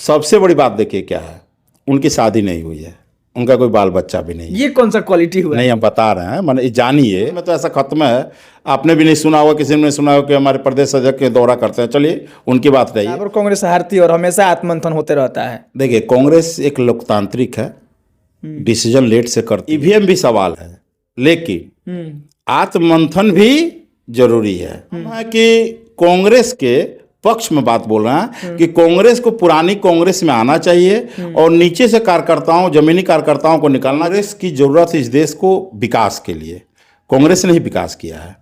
सबसे बड़ी बात देखिए क्या है, उनकी शादी नहीं हुई है, उनका कोई बाल बच्चा भी नहीं है। ये कौन सा क्वालिटी हुआ? नहीं, हम बता रहे हैं, मैंने जानिए। मैं तो ऐसा खत्म है, आपने भी नहीं सुना होगा, किसी ने नहीं सुना होगा कि हमारे प्रदेश अध्यक्ष के दौरा करते हैं। चलिए उनकी बात रही। बराबर कांग्रेस हारती और हमेशा आत्मंथन होते रहता है। देखिए, कांग्रेस एक लोकतांत्रिक है, डिसीजन लेट से करती है। ईवीएम भी सवाल है, लेकिन आत्ममंथन भी जरूरी है। कि कांग्रेस के पक्ष में बात बोल रहे हैं कि कांग्रेस को पुरानी कांग्रेस में आना चाहिए और नीचे से कार्यकर्ताओं, जमीनी कार्यकर्ताओं को निकालना। कांग्रेस की जरूरत है इस देश को विकास के लिए, कांग्रेस ने ही विकास किया है।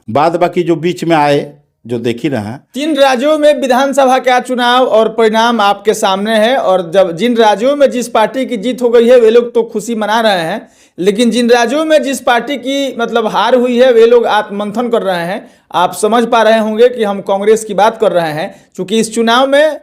बाद बाकी जो बीच में आए, जो देख ही रहे हैं। 3 राज्यों में विधानसभा का चुनाव और परिणाम आपके सामने है, और जब जिन राज्यों में जिस पार्टी की जीत हो गई है वे लोग तो खुशी मना रहे हैं, लेकिन जिन राज्यों में जिस पार्टी की मतलब हार हुई है वे लोग आत्ममंथन कर रहे हैं। आप समझ पा रहे होंगे कि हम कांग्रेस की बात कर रहे हैं, क्योंकि इस चुनाव में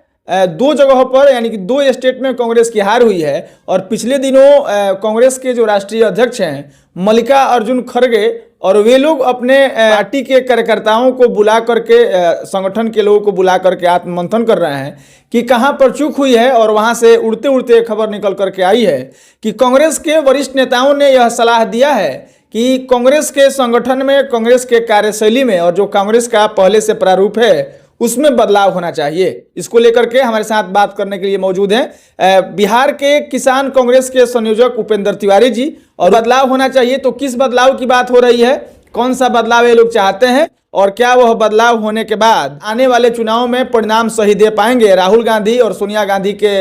2 जगहों पर यानी कि 2 स्टेट में कांग्रेस की हार हुई है। और पिछले दिनों कांग्रेस के जो राष्ट्रीय अध्यक्ष हैं मल्लिका अर्जुन खड़गे, और वे लोग अपने पार्टी के कार्यकर्ताओं को बुला करके, संगठन के लोगों को बुला करके आत्ममंथन कर रहे हैं कि कहां पर चूक हुई है। और वहां से उड़ते उड़ते खबर निकल करके आई है कि कांग्रेस के वरिष्ठ नेताओं ने यह सलाह दिया है कि कांग्रेस के संगठन में, कांग्रेस के कार्यशैली में और जो कांग्रेस का पहले से प्रारूप है उसमें बदलाव होना चाहिए। इसको लेकर के हमारे साथ बात करने के लिए मौजूद हैं बिहार के किसान कांग्रेस के संयोजक उपेंद्र तिवारी जी। और बदलाव होना चाहिए तो किस बदलाव की बात हो रही है, कौन सा बदलाव ये लोग चाहते हैं, और क्या वह बदलाव होने के बाद आने वाले चुनाव में परिणाम सही दे पाएंगे, राहुल गांधी और सोनिया गांधी के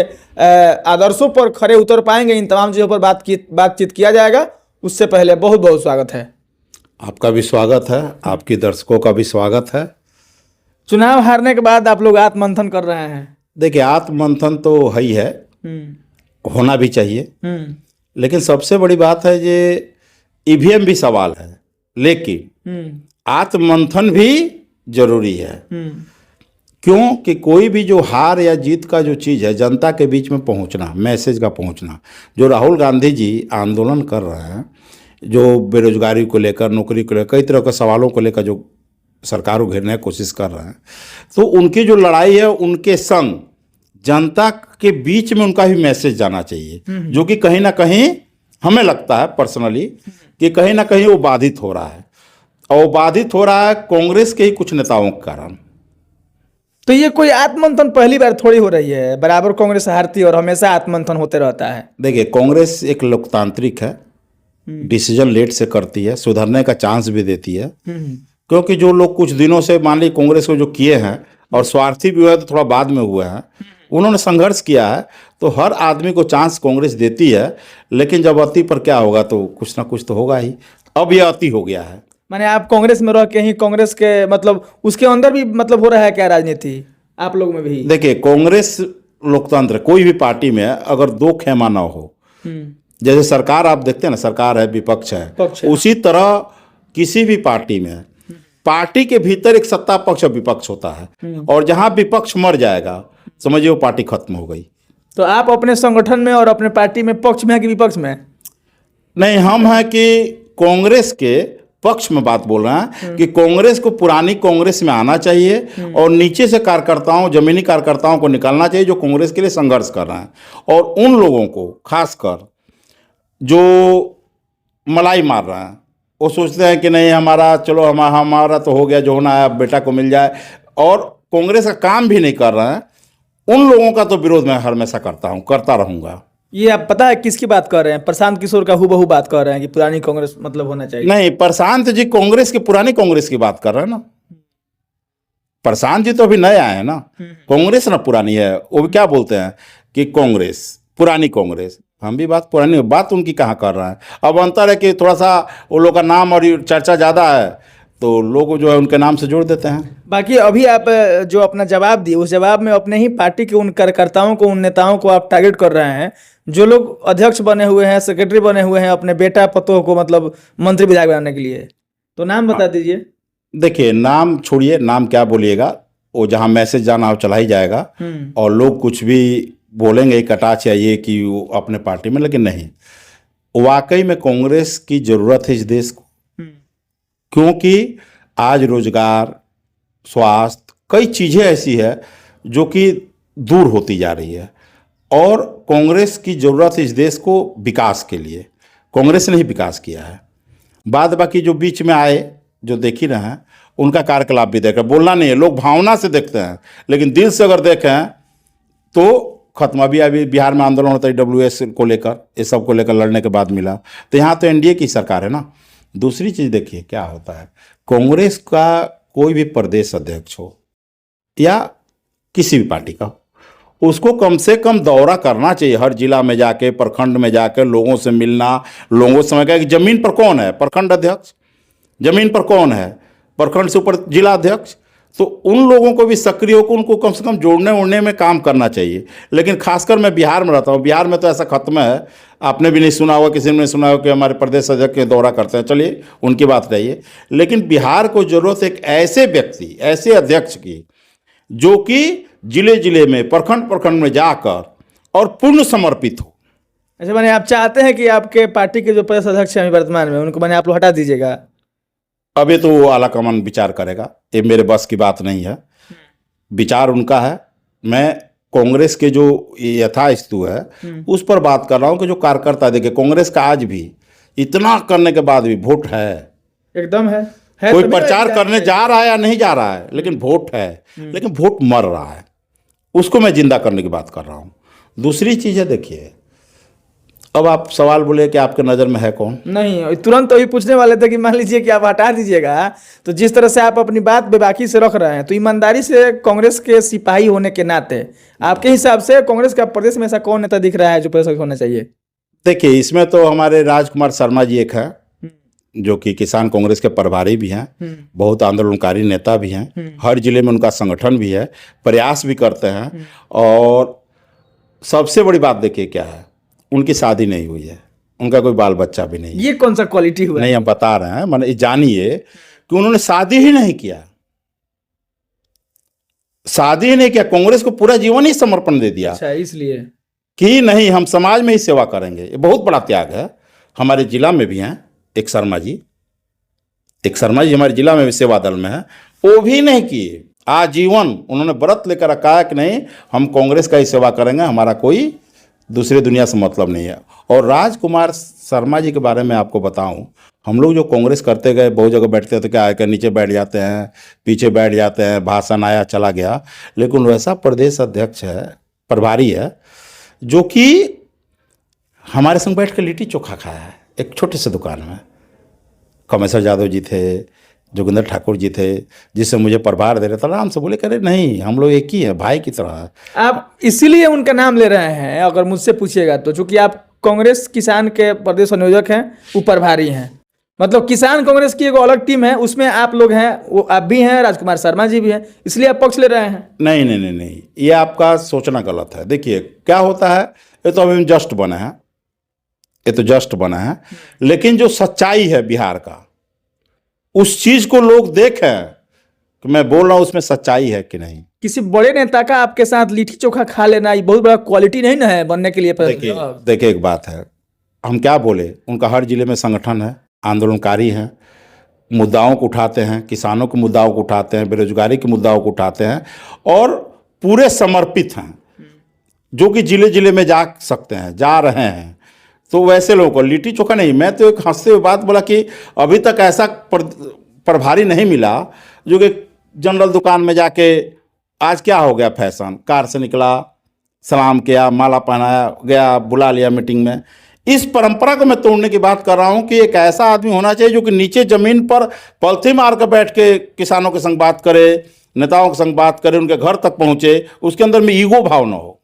आदर्शों पर खरे उतर पाएंगे, इन तमाम चीज़ों पर बातचीत किया जाएगा। उससे पहले बहुत बहुत स्वागत है। आपका भी स्वागत है, आपके दर्शकों का भी स्वागत है। चुनाव हारने के बाद आप लोग आत्ममंथन कर रहे हैं। देखिए, आत्ममंथन तो है ही है, होना भी चाहिए, लेकिन सबसे बड़ी बात है ये ईवीएम भी सवाल है, लेकिन आत्ममंथन भी जरूरी है। क्यों कि कोई भी जो हार या जीत का जो चीज़ है, जनता के बीच में पहुंचना, मैसेज का पहुंचना। जो राहुल गांधी जी आंदोलन कर रहे हैं, जो बेरोजगारी को लेकर, नौकरी को लेकर, कई तरह के सवालों को लेकर जो सरकार को घेरने की कोशिश कर रहे हैं, तो उनकी जो लड़ाई है उनके संग जनता के बीच में उनका भी मैसेज जाना चाहिए, जो कि कहीं ना कहीं हमें लगता है पर्सनली कि कहीं ना कहीं वो बाधित हो रहा है, और वो बाधित हो रहा है कांग्रेस के ही कुछ नेताओं के कारण। तो ये कोई आत्ममंथन पहली बार थोड़ी हो रही है, बराबर कांग्रेस हारती और हमेशा आत्ममंथन होते रहता है। देखिए, कांग्रेस एक लोकतांत्रिक है, डिसीजन लेट से करती है, सुधरने का चांस भी देती है। क्योंकि जो लोग कुछ दिनों से मान ली कांग्रेस को जो किए हैं, और स्वार्थी भी हुआ है तो थोड़ा बाद में हुए हैं, उन्होंने संघर्ष किया है, तो हर आदमी को चांस कांग्रेस देती है। लेकिन जब अति पर क्या होगा, तो कुछ ना कुछ तो होगा ही। अब यह अति हो गया है। माने आप कांग्रेस में रह के ही कांग्रेस के मतलब उसके अंदर भी मतलब हो रहा है क्या राजनीति आप लोग में भी? देखिए, कांग्रेस लोकतंत्र, कोई भी पार्टी में अगर 2 खेमा ना हो, जैसे सरकार आप देखते हैं ना, सरकार है, विपक्ष है, उसी तरह किसी भी पार्टी में पार्टी के भीतर एक सत्ता पक्ष और विपक्ष होता है, और जहां विपक्ष मर जाएगा समझिए वो पार्टी खत्म हो गई। तो आप अपने संगठन में और अपने पार्टी में पक्ष में है कि विपक्ष में? नहीं, हम हैं कि कांग्रेस के पक्ष में बात बोल रहे हैं कि कांग्रेस को पुरानी कांग्रेस में आना चाहिए और नीचे से कार्यकर्ताओं, जमीनी कार्यकर्ताओं को निकालना चाहिए जो कांग्रेस के लिए संघर्ष कर रहे हैं, और उन लोगों को खासकर जो मलाई मार रहे हैं, वो सोचते हैं कि नहीं हमारा, चलो हमारा तो हो गया, जो होना है अब बेटा को मिल जाए, और कांग्रेस का काम भी नहीं कर रहे हैं। उन लोगों का तो विरोध मैं हमेशा करता रहूंगा। ये आप पता है किसकी बात कर रहे हैं? प्रशांत किशोर का हूबहू बात कर रहे हैं कि पुरानी कांग्रेस मतलब होना चाहिए। नहीं, प्रशांत जी कांग्रेस की, पुरानी कांग्रेस की बात कर रहे हैं ना। प्रशांत जी तो अभी नए आए हैं ना, कांग्रेस ना पुरानी है। वो भी क्या बोलते हैं कि कांग्रेस, पुरानी कांग्रेस। हम भी बात पुरानी, बात उनकी कहाँ कर रहे हैं। अब अंतर है कि थोड़ा सा वो लोग का नाम और चर्चा ज़्यादा है, तो लोग जो है उनके नाम से जोड़ देते हैं। बाकी अभी आप जो अपना जवाब दिए, उस जवाब में अपने ही पार्टी के उन कार्यकर्ताओं को, उन नेताओं को आप टारगेट कर रहे हैं जो लोग अध्यक्ष बने हुए हैं, सेक्रेटरी बने हुए हैं, अपने बेटा पतों को मतलब मंत्री विधायक बनाने के लिए। तो नाम बता दीजिए। देखिए, नाम छोड़िए, नाम क्या बोलिएगा, वो जहाँ मैसेज जाना हो चला ही जाएगा, और लोग कुछ भी बोलेंगे कटाक्ष या ये कि वो अपने पार्टी में, लेकिन नहीं, वाकई में कांग्रेस की जरूरत है इस देश को। क्योंकि आज रोजगार, स्वास्थ्य, कई चीज़ें ऐसी है जो कि दूर होती जा रही है। और कांग्रेस की ज़रूरत इस देश को विकास के लिए, कांग्रेस ने ही विकास किया है। बाद बाकी जो बीच में आए, जो देख ही रहे हैं, उनका कार्यकलाप भी देख रहे हैं। बोलना नहीं है, लोग भावना से देखते हैं, लेकिन दिल से अगर देखें तो खत्म। अभी बिहार में आंदोलन होता है WS को लेकर, इस सब को लेकर लड़ने के बाद मिला, तो यहाँ तो NDA की सरकार है ना। दूसरी चीज़ देखिए क्या होता है, कांग्रेस का कोई भी प्रदेश अध्यक्ष हो या किसी भी पार्टी का हो, उसको कम से कम दौरा करना चाहिए, हर जिला में जाके, प्रखंड में जाकर लोगों से मिलना, लोगों से समझ कि जमीन पर कौन है प्रखंड अध्यक्ष, जमीन पर कौन है प्रखंड से ऊपर जिला अध्यक्ष, तो उन लोगों को भी सक्रिय होकर उनको कम से कम जोड़ने उड़ने में काम करना चाहिए। लेकिन खासकर मैं बिहार में रहता हूँ, बिहार में तो ऐसा खत्म है, आपने भी नहीं सुना होगा, किसी ने नहीं सुना होगा कि हमारे प्रदेश अध्यक्ष के दौरा करते हैं, चलिए उनकी बात रहिए। लेकिन बिहार को जरूरत एक ऐसे व्यक्ति, ऐसे अध्यक्ष की जो कि जिले जिले में, प्रखंड प्रखंड में जाकर और पूर्ण समर्पित हो। अच्छा, माने आप चाहते हैं कि आपके पार्टी के जो प्रदेश अध्यक्ष हैं वर्तमान में, उनको माने आप लोग हटा दीजिएगा? अभी तो वो आला कमान विचार करेगा, ये मेरे बस की बात नहीं है, विचार उनका है। मैं कांग्रेस के जो यथास्थिति है उस पर बात कर रहा हूँ कि जो कार्यकर्ता, देखिए कांग्रेस का आज भी इतना करने के बाद भी वोट है, एकदम है कोई प्रचार करने जा रहा है या नहीं जा रहा है, लेकिन वोट है, लेकिन वोट मर रहा है, उसको मैं जिंदा करने की बात कर रहा हूँ। दूसरी चीज़ है, देखिए अब आप सवाल बोले कि आपके नज़र में है कौन? नहीं, तुरंत तो ये पूछने वाले थे कि मान लीजिए कि आप हटा दीजिएगा, तो जिस तरह से आप अपनी बात बेबाकी से रख रहे हैं, तो ईमानदारी से कांग्रेस के सिपाही होने के नाते आपके हिसाब से कांग्रेस का प्रदेश में ऐसा कौन नेता दिख रहा है जो प्रदेश होना चाहिए? देखिए इसमें तो हमारे राजकुमार शर्मा जी एक है, जो कि किसान कांग्रेस के प्रभारी भी हैं, बहुत आंदोलनकारी नेता भी हैं, हर जिले में उनका संगठन भी है, प्रयास भी करते हैं। और सबसे बड़ी बात देखिए क्या है, उनकी शादी नहीं हुई है, उनका कोई बाल बच्चा भी नहीं है। ये कौन सा क्वालिटी हुआ? नहीं, हम बता रहे हैं, मैंने जानिए कि उन्होंने शादी ही नहीं किया, शादी ही नहीं किया, कांग्रेस को पूरा जीवन ही समर्पण दे दिया। अच्छा, इसलिए कि नहीं हम समाज में ही सेवा करेंगे। ये बहुत बड़ा त्याग है। हमारे जिला में भी हैं एक शर्मा जी हमारे जिला में भी सेवा दल में है, वो भी नहीं किए, आजीवन उन्होंने व्रत लेकर रखा है कि नहीं हम कांग्रेस का ही सेवा करेंगे, हमारा कोई दूसरी दुनिया से मतलब नहीं है। और राजकुमार शर्मा जी के बारे में आपको बताऊं, हम लोग जो कांग्रेस करते गए, बहुत जगह बैठते थे, क्या आकर नीचे बैठ जाते हैं, पीछे बैठ जाते हैं, भाषण आया चला गया, लेकिन वैसा प्रदेश अध्यक्ष है, प्रभारी है, जो कि हमारे संग बैठ कर लिट्टी चोखा खाया है एक छोटे से दुकान में। कमेश्वर यादव जी थे, जोगिंदर ठाकुर जी थे, जिससे मुझे प्रभार दे रहे थे, आराम से बोले करे नहीं हम लोग एक ही हैं, भाई की तरह है। आप इसीलिए उनका नाम ले रहे हैं? अगर मुझसे पूछिएगा तो, चूंकि आप कांग्रेस किसान के प्रदेश संयोजक हैं, वो प्रभारी हैं, मतलब किसान कांग्रेस की एक अलग टीम है, उसमें आप लोग हैं, वो आप भी हैं, राजकुमार शर्मा जी भी हैं, इसलिए आप पक्ष ले रहे हैं? नहीं नहीं नहीं नहीं, ये आपका सोचना गलत है। देखिए क्या होता है, ये तो अभी जस्ट बना है, ये तो जस्ट बना है, लेकिन जो सच्चाई है बिहार का, उस चीज को लोग देखें कि मैं बोल रहा हूं उसमें सच्चाई है कि नहीं। किसी बड़े नेता का आपके साथ लिट्टी चोखा खा लेना ये बहुत बड़ा क्वालिटी नहीं ना है बनने के लिए? देखिए एक बात है, हम क्या बोले, उनका हर जिले में संगठन है, आंदोलनकारी हैं, मुद्दाओं को उठाते हैं, किसानों के मुद्दाओं को उठाते हैं, बेरोजगारी के मुद्दाओं को उठाते हैं, और पूरे समर्पित हैं, जो कि जिले जिले में जा सकते हैं, जा रहे हैं। तो वैसे लोगों को लिट्टी चोखा नहीं, मैं तो एक हंसते हुए बात बोला कि अभी तक ऐसा प्रभारी नहीं मिला जो कि जनरल दुकान में जाके, आज क्या हो गया फैशन, कार से निकला, सलाम किया, माला पहनाया, गया, बुला लिया मीटिंग में। इस परंपरा को मैं तोड़ने की बात कर रहा हूं कि एक ऐसा आदमी होना चाहिए जो कि नीचे जमीन पर पलथी मार कर बैठ के किसानों के संग बात करे, नेताओं के संग बात करे, उनके घर तक पहुंचे, उसके अंदर में ईगो भाव न हो।